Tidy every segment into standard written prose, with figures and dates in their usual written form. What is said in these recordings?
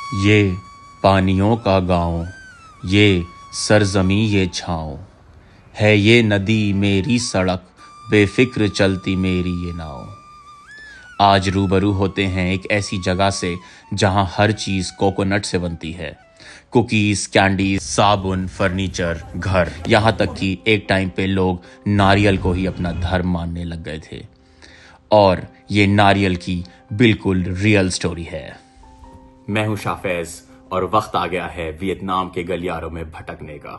ये पानियों का गाँव, ये सरजमी ये छाँव, है ये नदी मेरी सड़क, बेफिक्र चलती मेरी ये नाव। आज रूबरू होते हैं एक ऐसी जगह से जहां हर चीज कोकोनट से बनती है। कुकीज, कैंडीज, साबुन, फर्नीचर, घर, यहाँ तक कि एक टाइम पे लोग नारियल को ही अपना धर्म मानने लग गए थे। और ये नारियल की बिल्कुल रियल स्टोरी है। मैं हूं शाफेज और वक्त आ गया है वियतनाम के गलियारों में भटकने का।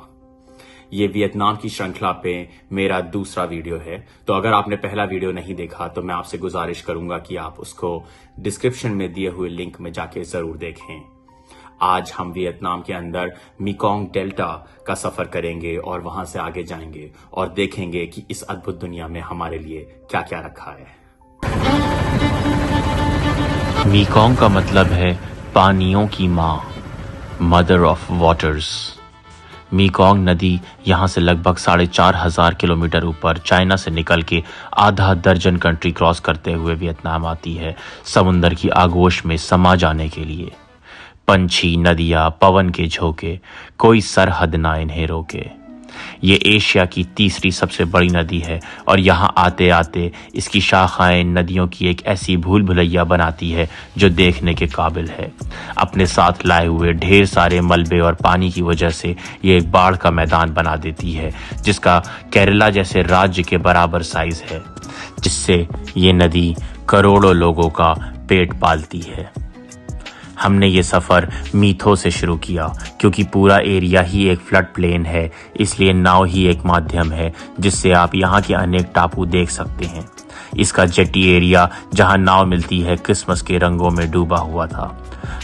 ये वियतनाम की श्रृंखला पे मेरा दूसरा वीडियो है, तो अगर आपने पहला वीडियो नहीं देखा तो मैं आपसे गुजारिश करूंगा कि आप उसको डिस्क्रिप्शन में दिए हुए लिंक में जाके जरूर देखें। आज हम वियतनाम के अंदर मेकोंग डेल्टा का सफर करेंगे और वहां से आगे जाएंगे और देखेंगे कि इस अद्भुत दुनिया में हमारे लिए क्या क्या रखा है। मेकोंग का मतलब है पानियों की माँ, मदर ऑफ वाटर्स। मेकोंग नदी यहाँ से लगभग 4,500 किलोमीटर ऊपर चाइना से निकल के आधा दर्जन कंट्री क्रॉस करते हुए वियतनाम आती है, समुंदर की आगोश में समा जाने के लिए। पंछी, नदियाँ, पवन के झोंके, कोई सरहद ना इन्हें रोके। ये एशिया की तीसरी सबसे बड़ी नदी है और यहाँ आते आते इसकी शाखाएं नदियों की एक ऐसी भूल भुलैया बनाती है जो देखने के काबिल है। अपने साथ लाए हुए ढेर सारे मलबे और पानी की वजह से ये एक बाढ़ का मैदान बना देती है, जिसका केरला जैसे राज्य के बराबर साइज है, जिससे ये नदी करोड़ों लोगों का पेट पालती है। हमने ये सफ़र मीथो से शुरू किया क्योंकि पूरा एरिया ही एक फ्लड प्लेन है, इसलिए नाव ही एक माध्यम है जिससे आप यहाँ के अनेक टापू देख सकते हैं। इसका जेटी एरिया जहाँ नाव मिलती है क्रिसमस के रंगों में डूबा हुआ था।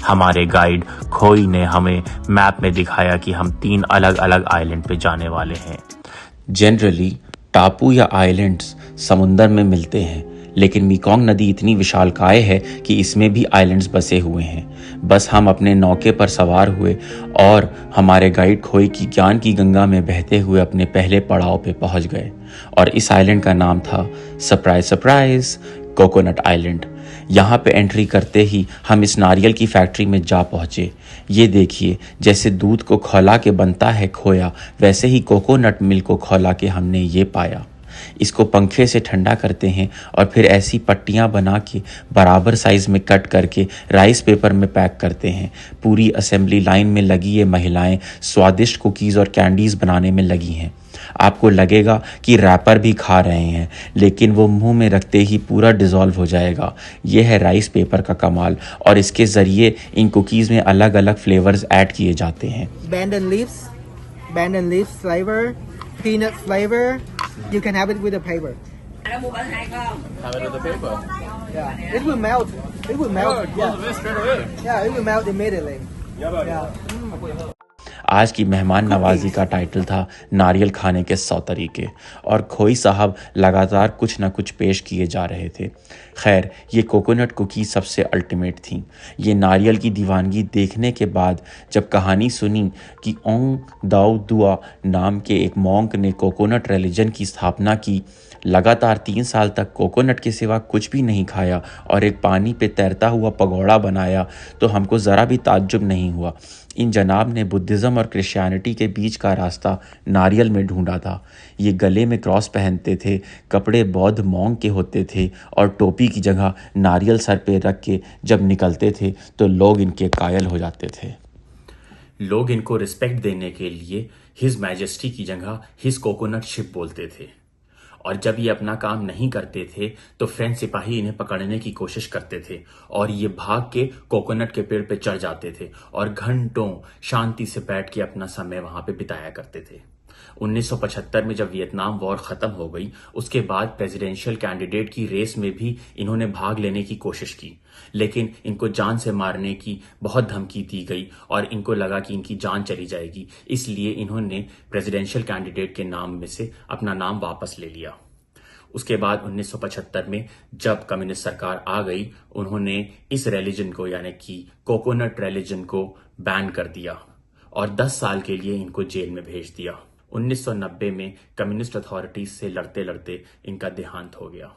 हमारे गाइड खोई ने हमें मैप में दिखाया कि हम 3 अलग अलग आइलैंड पे जाने वाले हैं। जनरली टापू या आइलैंड्स समुंदर में मिलते हैं, लेकिन मेकोंग नदी इतनी विशालकाय है कि इसमें भी आइलैंड्स बसे हुए हैं। बस हम अपने नौके पर सवार हुए और हमारे गाइड खोई की ज्ञान की गंगा में बहते हुए अपने पहले पड़ाव पे पहुंच गए और इस आइलैंड का नाम था सरप्राइज सरप्राइज कोकोनट आइलैंड। यहाँ पे एंट्री करते ही हम इस नारियल की फैक्ट्री में जा पहुँचे। ये देखिए, जैसे दूध को खौला के बनता है खोया, वैसे ही कोकोनट मिल्क को खौला के हमने ये पाया। इसको पंखे से ठंडा करते हैं और फिर ऐसी पट्टियाँ बना के बराबर साइज में कट करके राइस पेपर में पैक करते हैं। पूरी असेंबली लाइन में लगी ये महिलाएं स्वादिष्ट कुकीज़ और कैंडीज़ बनाने में लगी हैं। आपको लगेगा कि रैपर भी खा रहे हैं, लेकिन वो मुंह में रखते ही पूरा डिज़ोल्व हो जाएगा। ये है राइस पेपर का कमाल और इसके ज़रिए इन कुकीज़ में अलग अलग फ्लेवर्स ऐड किए जाते हैं। Bandan leaves flavor, peanut flavor. You can have it with the paper. Have it with the paper. Yeah, it will melt. It will melt. Yeah, it will melt immediately. Yeah. आज की मेहमान नवाजी का title था नारियल खाने के 100 तरीके, और खोई साहब लगातार कुछ न कुछ पेश किए जा रहे थे। खैर, ये कोकोनट कुकी सबसे अल्टीमेट थी। ये नारियल की दीवानगी देखने के बाद जब कहानी सुनी कि ओंग दाऊ दुआ नाम के एक मॉन्क ने कोकोनट रिलीजन की स्थापना की, लगातार 3 साल तक कोकोनट के सिवा कुछ भी नहीं खाया और एक पानी पे तैरता हुआ पगोड़ा बनाया, तो हमको ज़रा भी ताज्जुब नहीं हुआ। इन जनाब ने बुद्धिज़्म और क्रिश्चियनिटी के बीच का रास्ता नारियल में ढूंढा था। ये गले में क्रॉस पहनते थे, कपड़े बौद्ध मॉन्क के होते थे और टोपी की जगह नारियल सर पे रख के जब निकलते थे तो लोग इनके कायल हो जाते थे। लोग इनको रिस्पेक्ट देने के लिए हिज मैजेस्टी की जगह हिज कोकोनट शिप बोलते थे, और जब ये अपना काम नहीं करते थे तो फ्रेंच सिपाही इन्हें पकड़ने की कोशिश करते थे और ये भाग के कोकोनट के पेड़ पे चढ़ जाते थे और घंटों शांति से बैठ के अपना समय वहां पे बिताया करते थे। 1975 में जब वियतनाम वॉर खत्म हो गई, उसके बाद प्रेसिडेंशियल कैंडिडेट की रेस में भी इन्होंने भाग लेने की कोशिश की, लेकिन इनको जान से मारने की बहुत धमकी दी गई और इनको लगा कि इनकी जान चली जाएगी, इसलिए इन्होंने प्रेसिडेंशियल कैंडिडेट के नाम में से अपना नाम वापस ले लिया। उसके बाद 1975 में जब कम्युनिस्ट सरकार आ गई, उन्होंने इस रिलीजन को यानी कि कोकोनट रिलीजन को बैन कर दिया और 10 साल के लिए इनको जेल में भेज दिया। 1990 में कम्युनिस्ट अथॉरिटीज से लड़ते लड़ते इनका देहांत हो गया।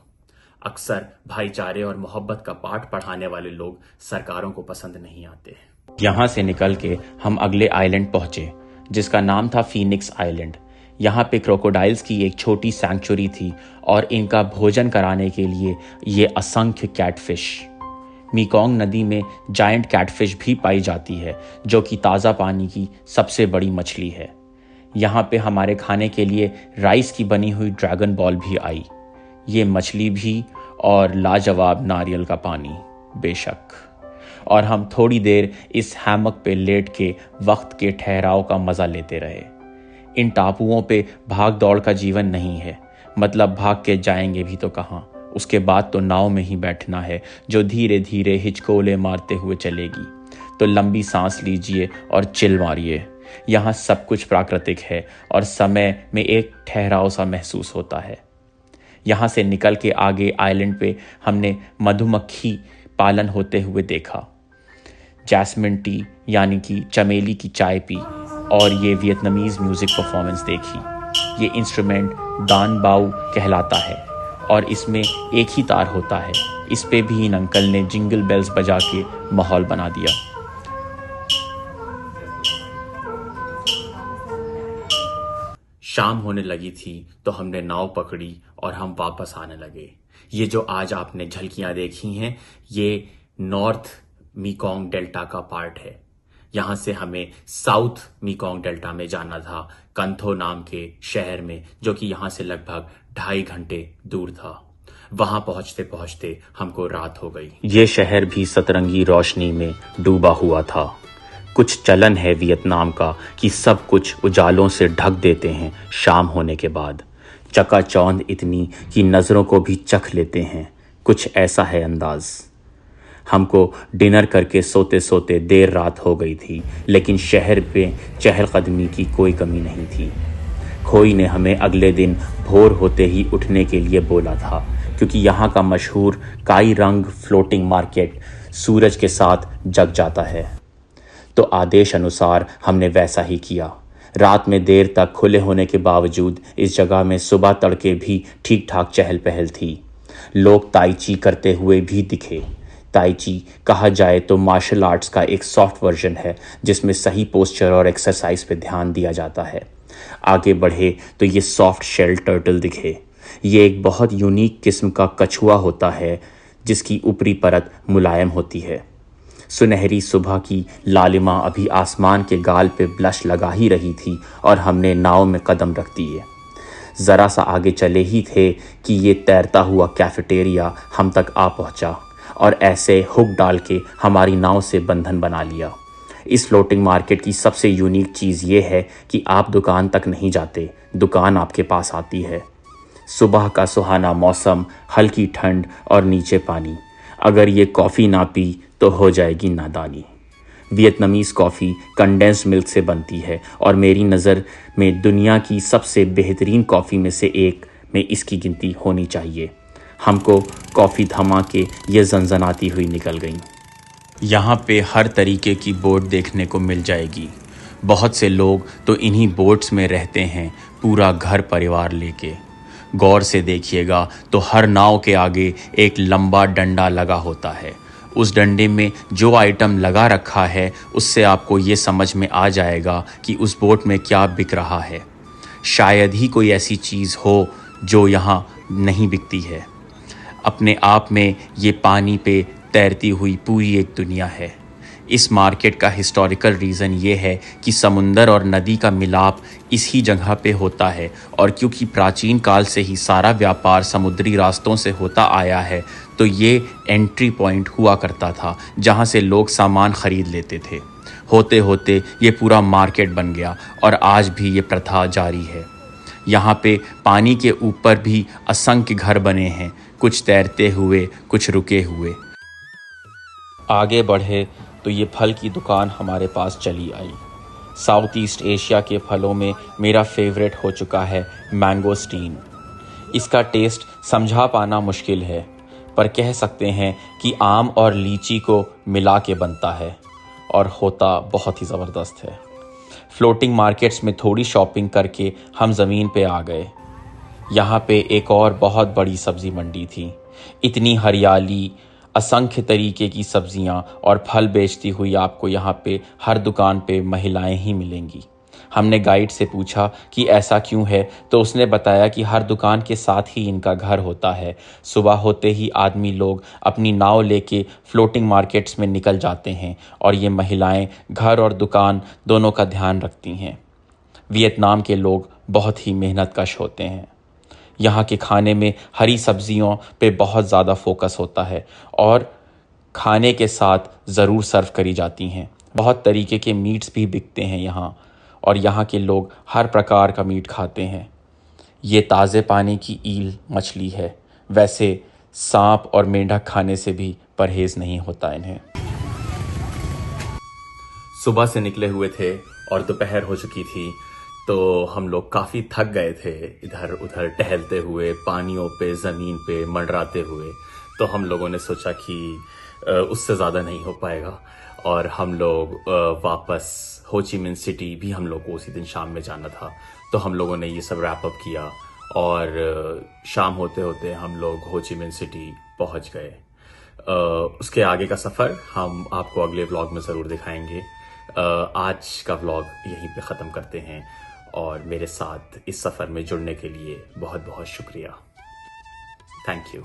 अक्सर भाईचारे और मोहब्बत का पाठ पढ़ाने वाले लोग सरकारों को पसंद नहीं आते। यहाँ से निकल के हम अगले आइलैंड पहुंचे जिसका नाम था फीनिक्स आइलैंड। यहाँ पे क्रोकोडाइल्स की एक छोटी सैंक्चुरी थी और इनका भोजन कराने के लिए ये असंख्य कैटफिश। मीकोंग नदी में जायंट कैटफिश भी पाई जाती है जो कि ताज़ा पानी की सबसे बड़ी मछली है। यहाँ पे हमारे खाने के लिए राइस की बनी हुई ड्रैगन बॉल भी आई। ये मछली भी और लाजवाब नारियल का पानी बेशक। और हम थोड़ी देर इस हैमक पे लेट के वक्त के ठहराव का मज़ा लेते रहे। इन टापुओं पे भाग दौड़ का जीवन नहीं है, मतलब भाग के जाएंगे भी तो कहाँ। उसके बाद तो नाव में ही बैठना है जो धीरे धीरे हिचकोले मारते हुए चलेगी। तो लंबी सांस लीजिए और चिल मारिए। यहाँ सब कुछ प्राकृतिक है और समय में एक ठहराव सा महसूस होता है। यहाँ से निकल के आगे आइलैंड पे हमने मधुमक्खी पालन होते हुए देखा, जैस्मिन टी यानी कि चमेली की चाय पी और ये वियतनामीज़ म्यूज़िक परफॉर्मेंस देखी। ये इंस्ट्रूमेंट दान बाऊ कहलाता है और इसमें एक ही तार होता है। इस पे भी इन अंकल ने जिंगल बेल्स बजा के माहौल बना दिया। शाम होने लगी थी तो हमने नाव पकड़ी और हम वापस आने लगे। ये जो आज आपने झलकियां देखी हैं ये नॉर्थ मीकोंग डेल्टा का पार्ट है। यहाँ से हमें साउथ मीकोंग डेल्टा में जाना था, कंथो नाम के शहर में, जो कि यहाँ से लगभग 2.5 घंटे दूर था। वहां पहुंचते पहुंचते हमको रात हो गई। ये शहर भी सतरंगी रोशनी में डूबा हुआ था। कुछ चलन है वियतनाम का कि सब कुछ उजालों से ढक देते हैं शाम होने के बाद। चकाचौंध इतनी कि नज़रों को भी चख लेते हैं, कुछ ऐसा है अंदाज। हमको डिनर करके सोते सोते देर रात हो गई थी, लेकिन शहर पे चहलकदमी की कोई कमी नहीं थी। खोई ने हमें अगले दिन भोर होते ही उठने के लिए बोला था, क्योंकि यहाँ का मशहूर काई रंग फ्लोटिंग मार्केट सूरज के साथ जग जाता है। तो आदेश अनुसार हमने वैसा ही किया। रात में देर तक खुले होने के बावजूद इस जगह में सुबह तड़के भी ठीक ठाक चहल पहल थी। लोग ताई ची करते हुए भी दिखे। ताई ची कहा जाए तो मार्शल आर्ट्स का एक सॉफ्ट वर्जन है जिसमें सही पोस्चर और एक्सरसाइज पे ध्यान दिया जाता है। आगे बढ़े तो ये सॉफ्ट शेल टर्टल दिखे। ये एक बहुत यूनिक किस्म का कछुआ होता है जिसकी ऊपरी परत मुलायम होती है। सुनहरी सुबह की लालिमा अभी आसमान के गाल पे ब्लश लगा ही रही थी और हमने नाव में कदम रख दिए। ज़रा सा आगे चले ही थे कि ये तैरता हुआ कैफेटेरिया हम तक आ पहुंचा और ऐसे हुक डाल के हमारी नाव से बंधन बना लिया। इस फ्लोटिंग मार्केट की सबसे यूनिक चीज़ ये है कि आप दुकान तक नहीं जाते, दुकान आपके पास आती है। सुबह का सुहाना मौसम, हल्की ठंड और नीचे पानी। अगर ये कॉफ़ी ना पी तो हो जाएगी नादानी। वियतनामीज़ कॉफ़ी कंडेंस्ड मिल्क से बनती है और मेरी नज़र में दुनिया की सबसे बेहतरीन कॉफ़ी में से एक में इसकी गिनती होनी चाहिए। हमको कॉफ़ी थमा के ये जनजनाती हुई निकल गई। यहाँ पे हर तरीके की बोट देखने को मिल जाएगी। बहुत से लोग तो इन्हीं बोट्स में रहते हैं, पूरा घर परिवार लेके। गौर से देखिएगा तो हर नाव के आगे एक लंबा डंडा लगा होता है। उस डंडे में जो आइटम लगा रखा है उससे आपको ये समझ में आ जाएगा कि उस बोट में क्या बिक रहा है। शायद ही कोई ऐसी चीज़ हो जो यहाँ नहीं बिकती है। अपने आप में ये पानी पे तैरती हुई पूरी एक दुनिया है। इस मार्केट का हिस्टोरिकल रीज़न ये है कि समुंदर और नदी का मिलाप इसी जगह पे होता है और क्योंकि प्राचीन काल से ही सारा व्यापार समुद्री रास्तों से होता आया है तो ये एंट्री पॉइंट हुआ करता था जहाँ से लोग सामान ख़रीद लेते थे। होते होते ये पूरा मार्केट बन गया और आज भी ये प्रथा जारी है। यहाँ पे पानी के ऊपर भी असंख्य घर बने हैं, कुछ तैरते हुए, कुछ रुके हुए। आगे बढ़े तो ये फल की दुकान हमारे पास चली आई। साउथ ईस्ट एशिया के फलों में मेरा फेवरेट हो चुका है मैंगोस्टीन। इसका टेस्ट समझा पाना मुश्किल है, पर कह सकते हैं कि आम और लीची को मिला के बनता है और होता बहुत ही ज़बरदस्त है। फ्लोटिंग मार्केट्स में थोड़ी शॉपिंग करके हम ज़मीन पे आ गए। यहाँ पे एक और बहुत बड़ी सब्ज़ी मंडी थी। इतनी हरियाली, असंख्य तरीके की सब्जियां और फल बेचती हुई आपको यहाँ पे हर दुकान पे महिलाएं ही मिलेंगी। हमने गाइड से पूछा कि ऐसा क्यों है, तो उसने बताया कि हर दुकान के साथ ही इनका घर होता है। सुबह होते ही आदमी लोग अपनी नाव लेके फ्लोटिंग मार्केट्स में निकल जाते हैं और ये महिलाएं घर और दुकान दोनों का ध्यान रखती हैं। वियतनाम के लोग बहुत ही मेहनतकश होते हैं। यहाँ के खाने में हरी सब्जियों पे बहुत ज़्यादा फोकस होता है और खाने के साथ ज़रूर सर्व करी जाती हैं। बहुत तरीके के मीट्स भी बिकते हैं यहाँ और यहाँ के लोग हर प्रकार का मीट खाते हैं। ये ताज़े पानी की ईल मछली है। वैसे सांप और मेंढक खाने से भी परहेज़ नहीं होता इन्हें। सुबह से निकले हुए थे और दोपहर हो चुकी थी, तो हम लोग काफ़ी थक गए थे इधर उधर टहलते हुए, पानियों पे, ज़मीन पे मंडराते हुए। तो हम लोगों ने सोचा कि उससे ज़्यादा नहीं हो पाएगा और हम लोग वापस हो ची मिन सिटी भी हम लोग को उसी दिन शाम में जाना था। तो हम लोगों ने ये सब रैप अप किया और शाम होते होते हम लोग हो ची मिन सिटी पहुंच गए। उसके आगे का सफ़र हम आपको अगले व्लॉग में ज़रूर दिखाएंगे। आज का व्लॉग यहीं पे ख़त्म करते हैं और मेरे साथ इस सफ़र में जुड़ने के लिए बहुत बहुत शुक्रिया। Thank you.